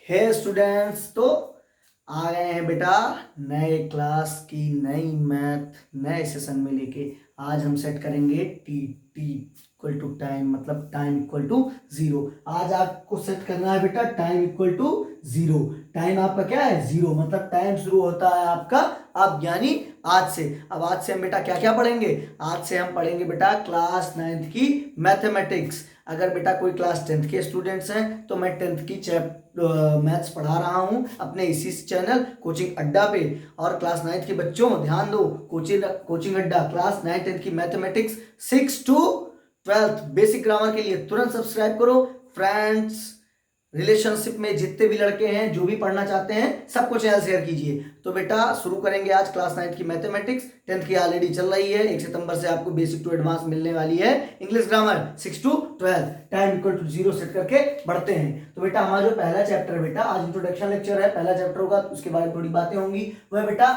हे students, तो आ गए हैं बेटा नए क्लास की नई मैथ नए सेशन में लेके। आज हम सेट करेंगे t t equal to time, मतलब टाइम इक्वल टू जीरो। आज आपको सेट करना है बेटा time equal to zero. Time आपका क्या है? जीरो, मतलब टाइम शुरू होता है आपका अब, यानी आज से। अब आज से हम बेटा क्या क्या पढ़ेंगे? आज से हम पढ़ेंगे बेटा क्लास 9th की मैथमेटिक्स। अगर बेटा कोई क्लास 10th के स्टूडेंट्स हैं तो मैं 10th की मैथ्स पढ़ा रहा हूं अपने इसी चैनल कोचिंग अड्डा पे। और क्लास 9th के बच्चों ध्यान दो, कोचिंग अड्डा क्लास 9 10th की mathematics 6 to 12th basic grammar के लिए तुरंत सब्सक्राइब करो। फ्रेंड्स, रिलेशनशिप में जितने भी लड़के हैं जो भी पढ़ना चाहते हैं सबको चैनल शेयर कीजिए। तो बेटा शुरू करेंगे आज क्लास 9 की मैथमेटिक्स। 10th की ऑलरेडी चल रही है, 1 सितंबर से आपको बेसिक टू एडवांस मिलने वाली है। English grammar 6 to 12, time equal to zero set करके बढ़ते हैं। तो बेटा हमारा जो पहला चैप्टर है बेटा, आज इंट्रोडक्शन लेक्चर है, पहला चैप्टर होगा, उसके बारे में थोड़ी बातें होंगी। वह बेटा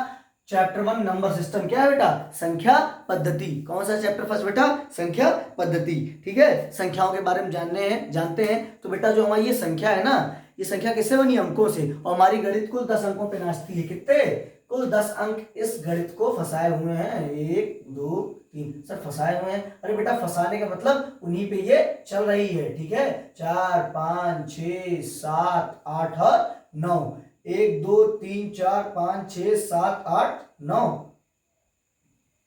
चैप्टर 1 नंबर सिस्टम। क्या है बेटा? संख्या पद्धति। कौन सा चैप्टर फर्स्ट बेटा? संख्या पद्धति। ठीक है, संख्याओं के बारे में जानते हैं। तो बेटा जो हमारी ये संख्या है ना, ये संख्या किससे बनी? अंकों से। और हमारी गणित कुल 10 अंकों पे नाचती है। कितने? कुल 10 अंक इस गणित को फंसाए हुए हैं। 1 2 3 सर फंसाए हुए हैं। अरे बेटा फंसाने का मतलब उन्हीं पे ये चल रही है। ठीक है, 4 5 6 7 8 और 9। 1 2 3 4 5 6 7 8 9।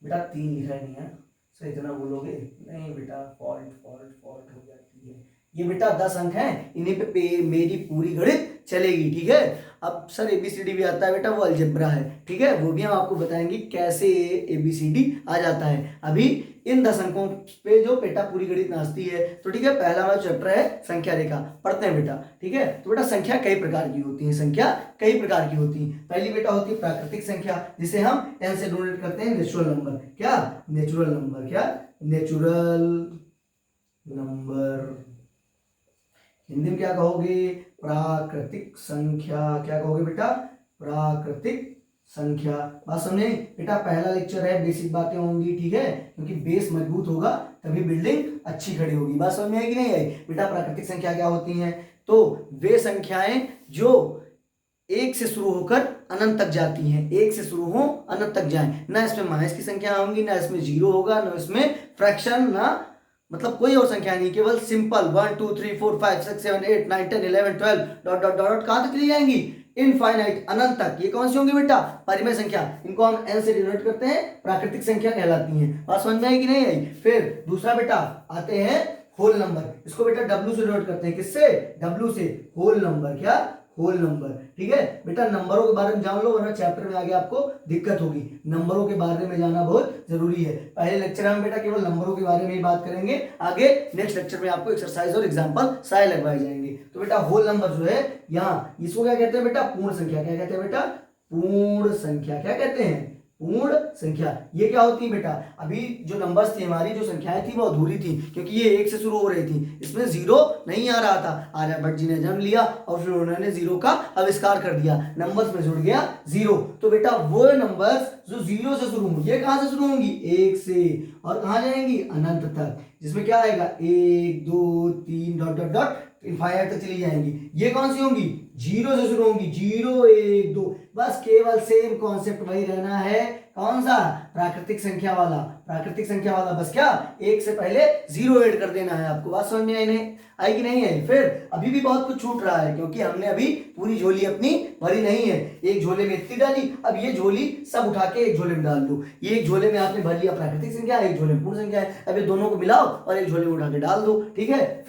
बेटा 3 लिखा ही नहीं है, सर इतना बोलोगे? नहीं बेटा, फॉल्ट फॉल्ट फॉल्ट हो जाती है। ये बेटा 10 अंक हैं, इन्हीं पे मेरी पूरी गणित चलेगी। ठीक है, अब सर एबीसीडी भी आता है बेटा, वो अलजेब्रा है। ठीक है, वो भी हम आपको बताएंगे कैसे एबीसीडी आ जाता है। अभी इन 10 अंकों पे जो बेटा पूरी गणित नाचती है। तो ठीक है, पहला हमारा चैप्टर है संख्या रेखा, पढ़ते हैं बेटा। ठीक है, तो बेटा संख्या कई प्रकार की होती है। संख्या कई प्रकार की होती है। पहली बेटा होती है प्राकृतिक संख्या, जिसे हम एन से डोनेट करते हैं, नेचुरल नंबर। क्या? Natural number. क्या? Natural number. हिंदी में क्या कहोगे? प्राकृतिक संख्या। क्या कहोगे बेटा? प्राकृतिक संख्या। बात समझे बेटा? पहला लेक्चर है, बेसिक बातें होंगी। ठीक है, क्योंकि बेस मजबूत होगा तभी बिल्डिंग अच्छी खड़ी होगी। बात समझ में आई कि नहीं आई? बेटा प्राकृतिक संख्या क्या होती हैं? तो वे संख्याएं जो एक से शुरू होकर अनंत तक जाती हैं। एक से शुरू हो अनंत तक जाएं। ना इसमें माइनस की संख्या होंगी, ना इसमें जीरो होगा, ना इसमें फ्रैक्शन, ना मतलब कोई और संख्या नहीं, केवल सिंपल 1 2 3 4 5 6 7 8 9 10 11 12 डॉट डॉट डॉट कहां तक चली जाएंगी? इनफाइनाइट, अनंत तक। ये कौन सी होंगी बेटा? परिमेय संख्या। इनको हम एन से डिनोट करते हैं, प्राकृतिक संख्या कहलाती हैं। बात समझ में आई कि नहीं आई? फिर दूसरा बेटा आते हैं होल नंबर। इसको बेटा डब्ल्यू से डिनोट करते हैं। किससे? डब्ल्यू से। Whole number. क्या? Whole number. ठीक है बेटा, नंबरों के बारे में जान लो, वरना चैप्टर में आगे आपको दिक्कत होगी। नंबरों के बारे में जाना बहुत जरूरी है। पहले लेक्चर में बेटा केवल नंबरों के बारे में ही बात करेंगे, आगे नेक्स्ट लेक्चर में आपको एक्सरसाइज और एग्जांपल सारे लगवाए जाएंगे। तो बेटा होल नंबर जो है यहाँ, इसको क्या कहते हैं बेटा? पूर्ण संख्या। क्या कहते हैं बेटा? पूर्ण संख्या। क्या कहते हैं? पूर्ण संख्या। ये क्या होती है बेटा? अभी जो नंबर्स थी, हमारी जो संख्याएं थी वो अधूरी थी, क्योंकि ये एक से शुरू हो रही थी। इसमें जीरो नहीं आ रहा था। आर्यभट्ट जी ने जन्म लिया और फिर उन्होंने जीरो का आविष्कार कर दिया, नंबर्स में जुड़ गया जीरो। तो बेटा वो नंबर्स जो जीरो से शुरू होंगी, ये कहां से शुरू होंगी? एक से, और कहां जाएंगी? अनंत तक। जिसमें क्या आएगा? 1 2 3 डॉट डॉट डॉट इनफाइनाइट तक चली जाएंगी। ये कौन सी होंगी? जीरो से शुरू होंगी। 0 1 2, बस केवल सेम कॉन्सेप्ट वही रहना है। कौन सा? प्राकृतिक संख्या वाला। प्राकृतिक संख्या वाला, बस क्या? एक से पहले जीरो ऐड कर देना है आपको। बात समझ में आई कि नहीं आई? फिर अभी भी बहुत कुछ छूट रहा है, क्योंकि हमने अभी पूरी झोली अपनी भरी नहीं है। एक झोले में इतनी डाली, अब ये झोली सब उठा के एक झोले में डाल दो। ये एक झोले में आपने भर लिया प्राकृतिक संख्या, एक झोले में पूर्ण संख्या है। अब ये दोनों को मिलाओ और एक झोले में उठा के डाल दो। ठीक है,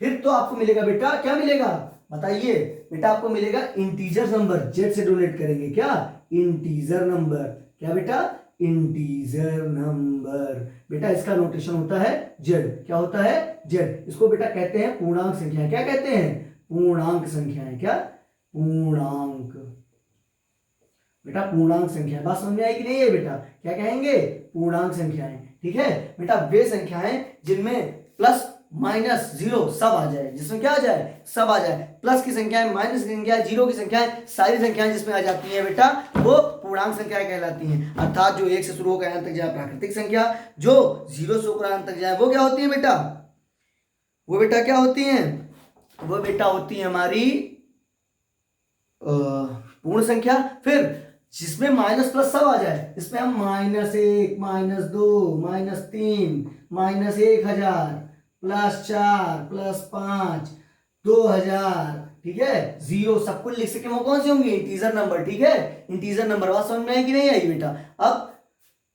फिर तो आपको मिलेगा बेटा, क्या मिलेगा बताइए? बेटा आपको मिलेगा इंटीजर नंबर। जेड से डोनेट करेंगे। क्या? Integer number. क्या बेटा? Integer number. बेटा इसका नोटेशन होता है जेड। क्या होता है? जेड। इसको बेटा कहते हैं पूर्णांक संख्या। क्या कहते हैं? पूर्णांक संख्याएं। क्या? पूर्णांक। बेटा पूर्णांक संख्या। बात समझ में आई कि नहीं है बेटा? क्या कहेंगे? पूर्णांक संख्याएं। ठीक है बेटा, वे संख्याएं जिनमें प्लस माइनस जीरो सब आ जाए। जिसमें क्या आ जाए? सब आ जाए। प्लस की संख्याएं, माइनस की संख्याएं, जीरो की संख्याएं, सारी संख्याएं जिसमें आ जाती हैं बेटा, वो पूर्णांक संख्याएं कहलाती हैं। अर्थात जो एक से शुरू होकर अनंत तक जाए प्राकृतिक संख्या, जो जीरो से होकर अनंत तक जाए वो क्या होती है बेटा? वो बेटा क्या होती हैं? वो बेटा होती है हमारी पूर्ण संख्या, फिर जिसमें माइनस प्लस सब आ जाए, इसमें हम -1, -2, -3, -1000, +4, +5, 2000, ठीक है, 0 सब कुछ लिख सके, वो कौन से होंगे? इंटीजर नंबर, ठीक है, इंटीजर नंबर। बात समझ में आई कि नहीं आई बेटा? अब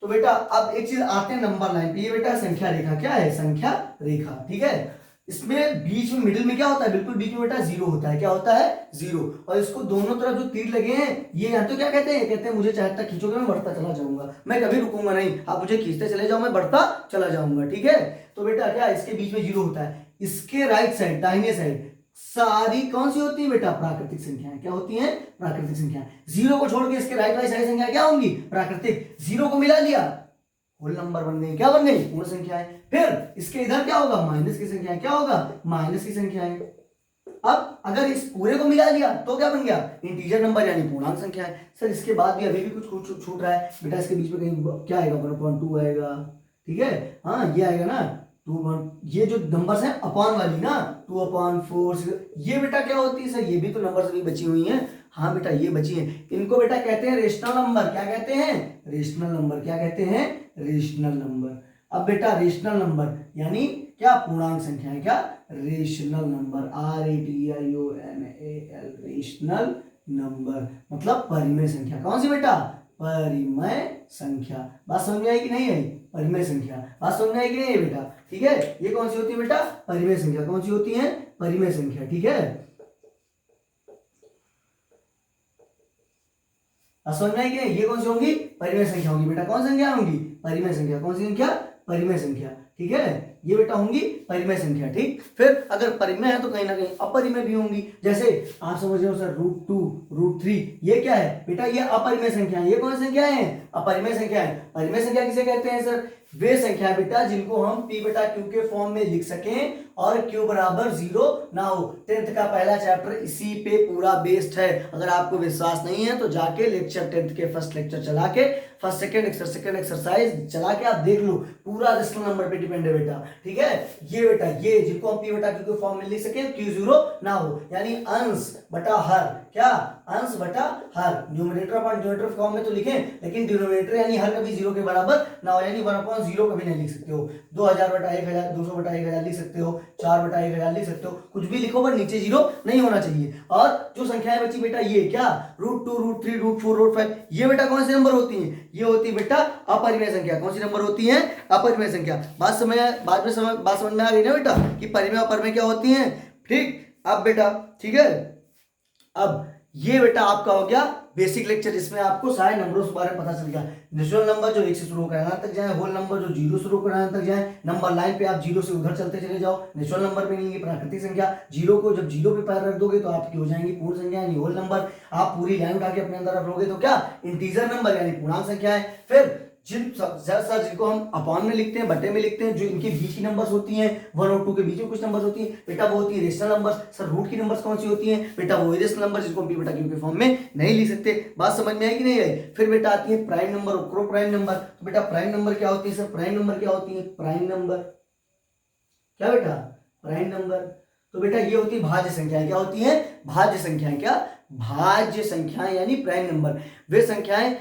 तो बेटा अब एक चीज आते हैं नंबर लाइन पे, ये बेटा संख्या रेखा क्या है? संख्या रेखा, ठीक है। इसमें बीच में मिडिल में क्या होता है? बिल्कुल बीच में बेटा जीरो होता है। क्या होता है? जीरो। और इसको दोनों तरफ जो तीर लगे हैं ये यहाँ तो क्या कहते हैं? कहते हैं मुझे चाहे तक खींचोगे मैं बढ़ता चला जाऊंगा, मैं कभी रुकूंगा नहीं, आप मुझे खींचते चले जाओ मैं बढ़ता चला जाऊंगा, ठीक है। तो बेटा क्या इसके बीच में जीरो होता है। इसके राइट साइड, दाहिने साइड सारी कौन सी होती है बेटा? प्राकृतिक संख्याएं। क्या होती हैं? प्राकृतिक संख्याएं। जीरो को छोड़ के इसके राइट वाली सारी संख्या क्या होंगी? प्राकृतिक। जीरो को मिला लिया, होल नंबर बन गई। क्या बन गई? पूर्ण संख्याएं। फिर इसके इधर क्या होगा? माइनस की संख्याएं। क्या होगा? माइनस की संख्याएं। अब अगर इस पूरे को मिला लिया तो क्या बन गया? इंटीजर नंबर यानी पूर्णांक संख्या है। सर इसके बाद भी अभी भी कुछ छूट रहा है बेटा, इसके बीच में कहीं क्या आएगा? 1/2 आएगा, ठीक है, हाँ ये आएगा ना 2, ये जो नंबर्स हैं अपॉन वाली ना 2/4, ये बेटा क्या होती है? सर ये भी तो नंबर्स अभी बची हुई हैं। हाँ बेटा ये बची है, इनको बेटा कहते हैं रेशनल नंबर। क्या कहते हैं? Rational number. क्या कहते हैं? Rational number. अब बेटा रेशनल नंबर यानी क्या? पूर्णांक संख्या है। क्या? Rational number, RATIONAL, rational number मतलब परिमेय संख्या। कौन सी बेटा? परिमेय संख्या। बात समझ में आई कि नहीं आई? परिमेय संख्या। बात समझ में आई कि नहीं बेटा? ठीक है, ये कौन सी होती है बेटा? परिमेय संख्या। कौन सी होती है? परिमेय संख्या, ठीक है। समझ में आई कि नहीं? ये कौन सी होंगी? परिमेय संख्या होंगी बेटा। कौन संख्या होंगी? परिमेय संख्या। कौन सी संख्या? परिमेय संख्या, ठीक है, ये बेटा होंगी परिमेय संख्या, ठीक। फिर अगर परिमेय है तो कहीं ना कहीं अपरिमेय भी होंगी। जैसे आप समझ रहे हो सर √2, √3, ये क्या है बेटा? ये अपरिमेय संख्या है। ये कौन सी संख्या है? अपरिमेय संख्या है। परिमेय संख्या किसे कहते हैं सर? वे संख्या बेटा जिनको हम P बटा Q के फॉर्म में लिख सकें और Q बराबर 0 ना हो। 10th का पहला चैप्टर इसी पे पूरा बेस्ड है। अगर आपको विश्वास नहीं है तो जाके लेक्चर 10th के फर्स्ट लेक्चर चला के, फर्स्ट सेकंड एक्सरसाइज चला के आप देख लो, पूरा रेशनल नंबर पे डिपेंड है बेटा, ठीक है। ये बेटा ये जिनको हम P बटा Q के फॉर्म में लिख सके, Q 0 ना हो, यानी अंश बटा हर। क्या? अंश बटा हर। न्यूमरेटर अपॉन डिनोमिनेटर फॉर्म में तो लिखें, लेकिन डिनोमिनेटर यानी हर कभी 0 के बराबर ना हो, यानी 1/0 कभी नहीं लिख सकते हो। 2000 बटा 1000, 200 बटा 1000 लिख सकते हो, 4 बटा 1000 लिख सकते हो, कुछ भी लिखो पर नीचे 0 नहीं होना चाहिए। और जो संख्याएं बची बेटा ये क्या? √2, √3, √4, √5, ये बेटा कौन से नंबर होती हैं? ये होती है बेटा अपरिमेय संख्या। कौन सी नंबर होती है? अपरिमेय संख्या। बात समझ में आ गई ना बेटा कि परिमेय अपरिमेय क्या होती हैं, ठीक। अब बेटा ठीक है, अब ये बेटा आपका हो गया बेसिक लेक्चर, जिसमें आपको सारे नंबरों के बारे में पता चल गया। नेचुरल नंबर जो 1 से शुरू होकर 9 तक जाए, होल नंबर जो 0 से शुरू होकर 9 तक जाए, नंबर लाइन पे आप 0 से उधर चलते चले जाओ, नेचुरल नंबर मिलेंगे। प्राकृतिक संख्या 0 को जब 0 पे पैर रख दोगे तो आपकी हो जाएंगी पूर्ण संख्या यानी होल नंबर। आप पूरी लाइन उठा के अपने अंदर रख लोगे तो क्या? इंटीजर नंबर यानी पूर्णांक संख्या है। फिर जिनको हम अपॉन में लिखते हैं, बटे में लिखते हैं, जो इनके बीच की नंबर्स होती हैं, 1 और 2 के बीच में कुछ नंबर्स होती हैं बेटा, वो होती है रेशनल नंबर्स। सर रूट की नंबर्स कौन सी होती हैं बेटा? वो रेशनल नंबर जिसको हम P बटा Q के फॉर्म में नहीं लिख सकते। बात समझ में आई कि नहीं आई? फिर बेटा आती है प्राइम नंबर और क्रो प्राइम नंबर। तो बेटा प्राइम नंबर क्या होती है सर? प्राइम नंबर क्या होती है? प्राइम नंबर क्या बेटा? Prime number. तो बेटा ये होती है भाज्य संख्याएं। क्या होती है? भाज्य संख्याएं। क्या? भाज्य संख्याएं यानी प्राइम नंबर। वे संख्याएं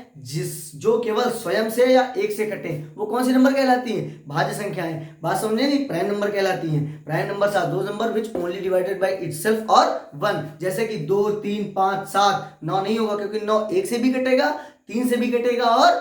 जो केवल स्वयं से या एक से कटे, वो कौन सी नंबर कहलाती हैं? भाज्य संख्याएं। बात समझे नहीं? प्राइम नंबर कहलाती हैं। Prime number are those number which only divided by itself और 1। जैसे कि 2, 3, 5, 7, 9 नहीं होगा, क्योंकि 9 1 से भी कटेगा, 3 से भी कटेगा और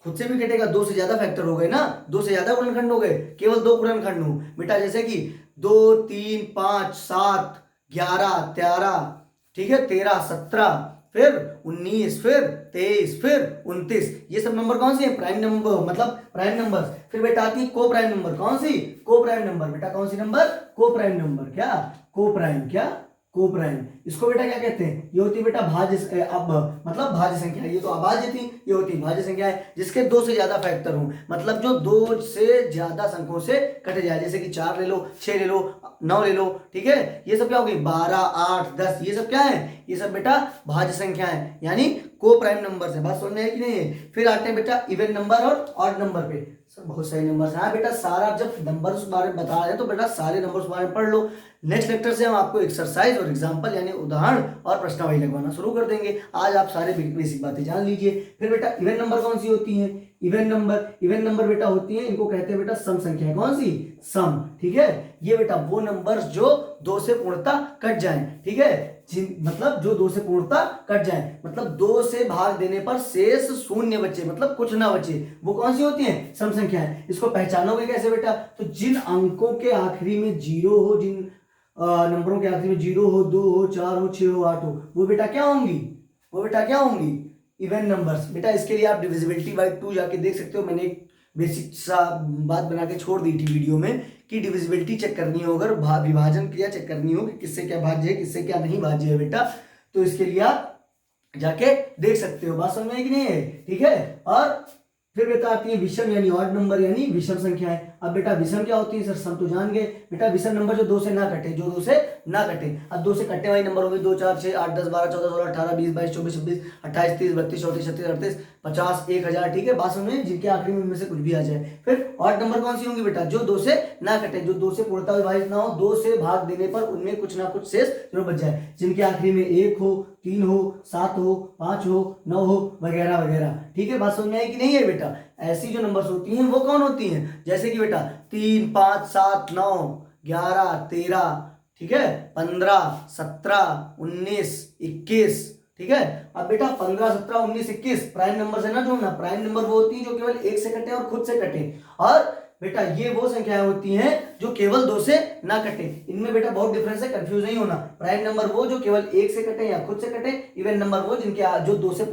खुद से भी कटेगा। 2 से ज्यादा फैक्टर हो गए ना, 2 से ज्यादा गुणनखंड हो गए, केवल 2 गुणनखंड हो बेटा। जैसे कि 2, 3, 5, 7, 11, 13, ठीक है, 13, 17, फिर 19, फिर 23, फिर 29, ये सब नंबर कौन से हैं? प्राइम नंबर, मतलब प्राइम नंबर। फिर बेटा आती है को प्राइम नंबर। कौन सी? को प्राइम नंबर बेटा। कौन सी नंबर? को प्राइम नंबर। क्या? को प्राइम। क्या? को प्राइम। इसको बेटा क्या कहते हैं? ये होती है बेटा भाज्य, अब मतलब भाज्य संख्या। ये तो अभाज्य थी, ये होती है भाज्य संख्या है, जिसके 2 से ज्यादा फैक्टर हो, मतलब जो 2 से ज्यादा संख्यों से कटे जाए। जैसे कि 4 ले लो, 6 ले लो, 9 ले लो, ठीक है। ये सब क्या होगी? 12, 8, 10, ये सब क्या है? ये सब बेटा भाज्य संख्या है, यानी को प्राइम नंबर है। बात सुनने है कि नहीं है? फिर आते हैं बेटा इवन नंबर और ऑड नंबर पे। सर बहुत सारे नंबर है बेटा, सारा जब नंबर के बारे में बता रहे हैं तो बेटा सारे नंबर के बारे में पढ़ लो। नेक्स्ट लेक्चर से हम आपको एक्सरसाइज और एग्जाम्पल यानी उदाहरण और प्रश्नावली लगवाना शुरू कर देंगे। आज आप सारे बेसिक बातें जान लीजिए। फिर बेटा इवन नंबर कौन सी होती है? इवन नंबर बेटा होती है, इनको कहते हैं बेटा सम संख्या। कौन सी? सम। ठीक है, ये बेटा वो नंबर्स जो 2 से पूर्णतः कट जाएं। ठीक है, मतलब जो 2 से पूर्णतः कट जाए, मतलब 2 से भाग देने पर शेष शून्य बचे, मतलब कुछ ना बचे, वो कौन सी होती है? सम संख्या है। इसको पहचानोगे कैसे बेटा? तो जिन अंकों के आखिरी में 0 हो, जिन नंबरों के आखिरी में 0 हो, 2 हो, 4 हो, 6 हो, 8 हो, वो बेटा क्या होंगी? वो बेटा क्या होंगी? Even numbers. बेटा इसके लिए आप डिविजिबिलिटी बाय 2 जाके देख सकते हो। मैंने एक बेसिक सा बात बना के छोड़ दी थी वीडियो में कि डिविजिबिलिटी चेक करनी हो, अगर विभाजन क्रिया चेक करनी हो कि किससे क्या भाज्य है, किससे क्या नहीं भाज्य है बेटा, तो इसके लिए आप जाके देख सकते हो। बात समझ में कि नहीं है? ठीक है। और फिर बेटा आती है विषम यानी ऑड नंबर यानी विषम संख्याएं। अब बेटा विषम क्या होती है सर? सम तो जान गए बेटा। विषम नंबर जो 2 से ना कटे, जो 2 से ना कटे। अब 2 से कटने वाले नंबर होंगे 2, 4, 6, 8, 10, 12, 14, 16, 18, 20, 22, 24, 26, 28, 30, 32, 34, 36, 38, 50, 1000। ठीक है, बात समझ में? जिनके आखिरी में इनमें से कुछ भी आ जाए। फिर ऑड नंबर कौन सी होंगी बेटा? जो 2 से ना कटे, जो 2 से पूर्णतः विभाजित ना हो, 2 से भाग देने पर उनमें कुछ ना कुछ शेष जरूर बच जाए, जिनके आखिरी में 1 हो, 3 हो, 7 हो, 5 हो, 9 हो, वगैरह वगैरह। ठीक है, बात समझ में आई कि नहीं है बेटा? ऐसी जो नंबर्स होती हैं वो कौन होती हैं? जैसे कि बेटा 3, 5, 7, 9, 11, 13, ठीक है, 15, 17, 19, 21। ठीक है, अब बेटा 15, 17, 19, 21 प्राइम नंबर से ना जोड़ना। प्राइम नंबर वो होती है जो केवल 1 से कटे और खुद से कटे, और बेटा ये वो संख्याएं होती हैं जो केवल 2 से ना कटे। इनमें बेटा बहुत डिफरेंस है, कंफ्यूज नहीं होना। प्राइम नंबर वो जो केवल 1 से कटे या खुद से कटे, इवन नंबर वो जिनके जो 2 से